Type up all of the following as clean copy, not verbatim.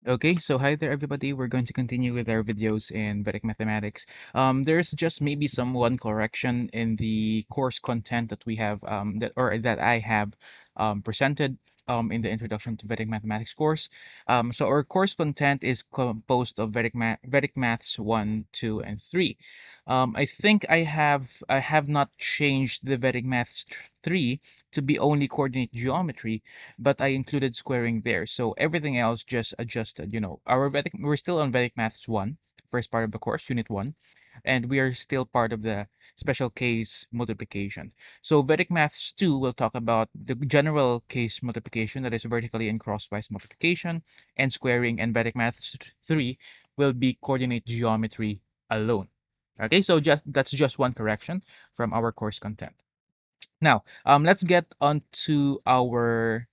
Okay, so hi there everybody. We're going to continue with our videos in Vedic Mathematics. There's just maybe some one correction in the course content that we have that I have presented in the Introduction to Vedic Mathematics course. So our course content is composed of Vedic Maths 1, 2, and 3. I think I have not changed the Vedic Maths 3 to be only coordinate geometry, but I included squaring there. So everything else just adjusted. We're still on Vedic Maths 1, first part of the course, Unit 1, and we are still part of the special case multiplication. So Vedic Maths 2 will talk about the general case multiplication, that is vertically and crosswise multiplication and squaring, and Vedic Maths 3 will be coordinate geometry alone. Okay, so that's just one correction from our course content. Now, let's get on to our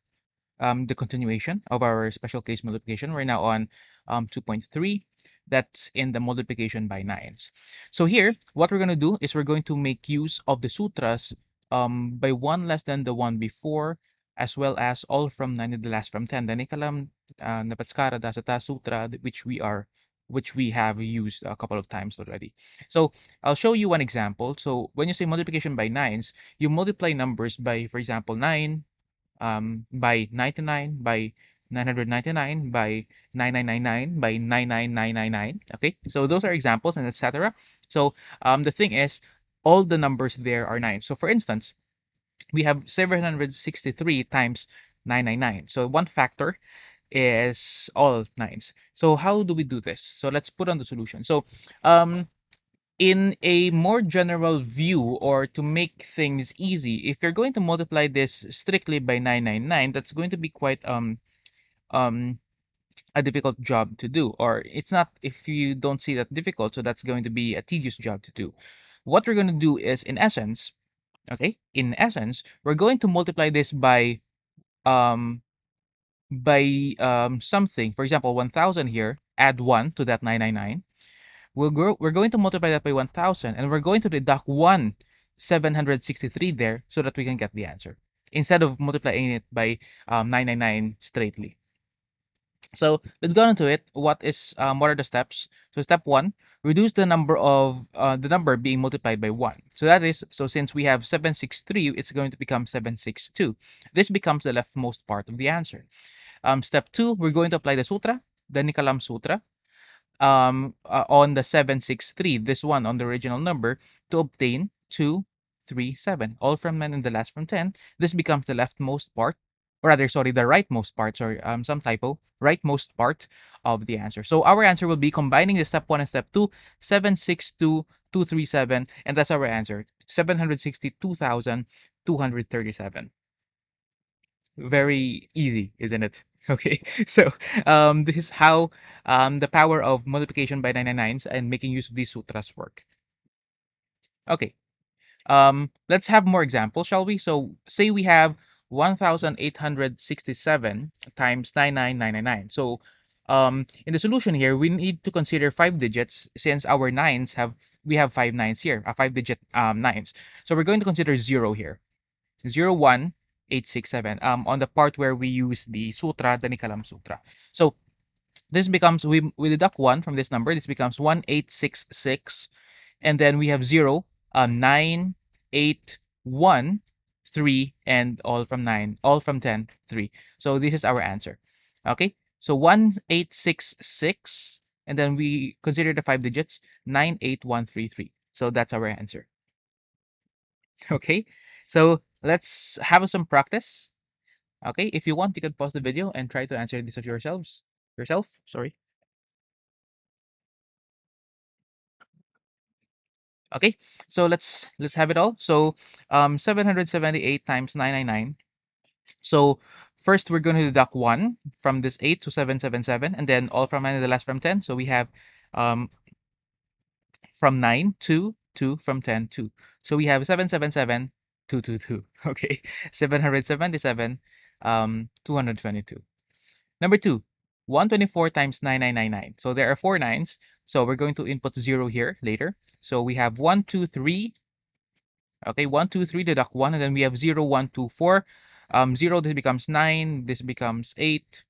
the continuation of our special case multiplication. We're now on 2.3. That's in the multiplication by nines. So here, what we're going to do is we're going to make use of the sutras by one less than the one before, as well as all from 9 and the last from 10. The Nikalam Napatskara Dasata Sutra, which we have used a couple of times already. So I'll show you one example. So when you say multiplication by nines, you multiply numbers by, for example, 9 by 99, by 999, by 9999, by 99999. Okay, so those are examples and etc. So the thing is, all the numbers there are 9. So for instance, we have 763 times 999. So one factor is all nines. So how do we do this? So let's put on the solution. So um, in a more general view, or to make things easy, if you're going to multiply this strictly by 999, that's going to be quite um a difficult job to do. Or it's not, if you don't see that difficult, so that's going to be a tedious job to do. What we're going to do is, in essence, we're going to multiply this um by something. For example, 1000 here, add 1 to that 999. We're going to multiply that by 1000, and we're going to deduct 763 there, so that we can get the answer, instead of multiplying it by 999 straightly. So let's go into it. What are the steps? So step 1, reduce the number being multiplied by 1. So since we have 763, it's going to become 762. This becomes the leftmost part of the answer. Step 2, we're going to apply the sutra, the Nikalam Sutra, on the 763, this one on the original number, to obtain 237, all from 9 and the last from 10. This becomes the leftmost part, or rather, sorry, the rightmost part. Sorry, some typo. Rightmost part of the answer. So our answer will be combining the step 1 and step 2, 762, 237, and that's our answer, 762,237. Very easy, isn't it? Okay, so this is how the power of multiplication by 999s and making use of these sutras work. Okay, let's have more examples, shall we? So say we have 1867 times 99999. So in the solution here, we need to consider 5 digits, since our we have 5 nines here, 5-digit nines. So we're going to consider 0 here. 01867 on the part where we use the sutra, the Nikalam Sutra. So this becomes, we deduct 1 from this number. This becomes 1866, and then we have 0, 9, 8, 1, 3, and all from 9, all from 10, 3. So this is our answer. Okay, so 1866, and then we consider the 5 digits, 98133. So that's our answer. Okay, so let's have some practice. Okay, if you want, you can pause the video and try to answer this of yourselves. Sorry. Okay, so let's have it all. So 778 times 999. So first we're going to deduct 1 from this 8 to 777, and then all from 9 and the last from 10. So we have um from 9 to 2, from 10 to. So we have 777 222. Okay, 777 222. Number 2, 124 times 9999. So there are 4 nines. So we're going to input 0 here later. So we have 1, 2, 3. Okay, 1, 2, 3, deduct 1, and then we have 0, 1, 2, 4. 0, this becomes 9, this becomes 8,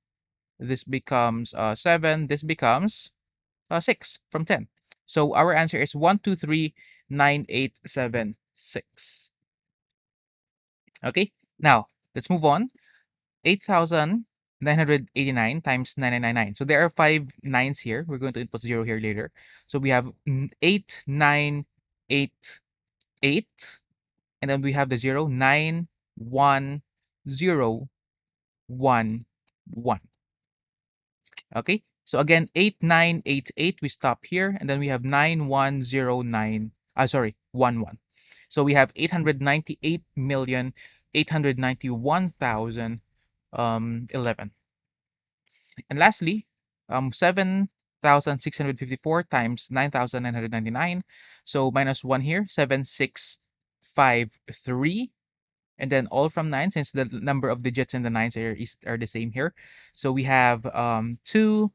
this becomes 7, this becomes 6 from 10. So our answer is 1239876. Okay, now let's move on. 8,989 times 9999. So there are 5 9s here. We're going to input 0 here later. So we have 8988, and then we have the 0, 91011. Okay, so again, 8988, we stop here, and then we have 9109, sorry, 11. So we have 898,891,011. And lastly, 7,654 times 9,999. So minus 1 here, 7,653. And then all from 9, since the number of digits in the 9s are the same here. So we have 2,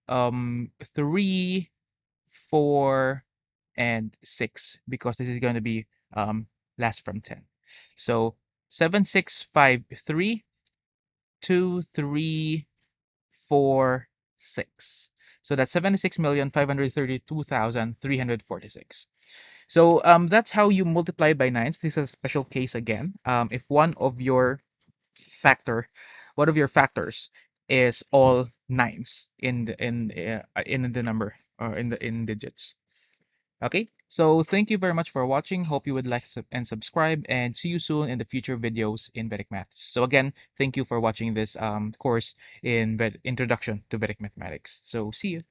3, 4, and 6, because this is going to be last from 10. So 7,653, 2, 3, 4, 6. So that's 76,532,346. So that's how you multiply by 9s. This is a special case again. If factor, one of your factors is all 9s in the number, or in digits. Okay, so thank you very much for watching. Hope you would like and subscribe, and see you soon in the future videos in Vedic Maths. So again, thank you for watching this course in Introduction to Vedic Mathematics. So see you.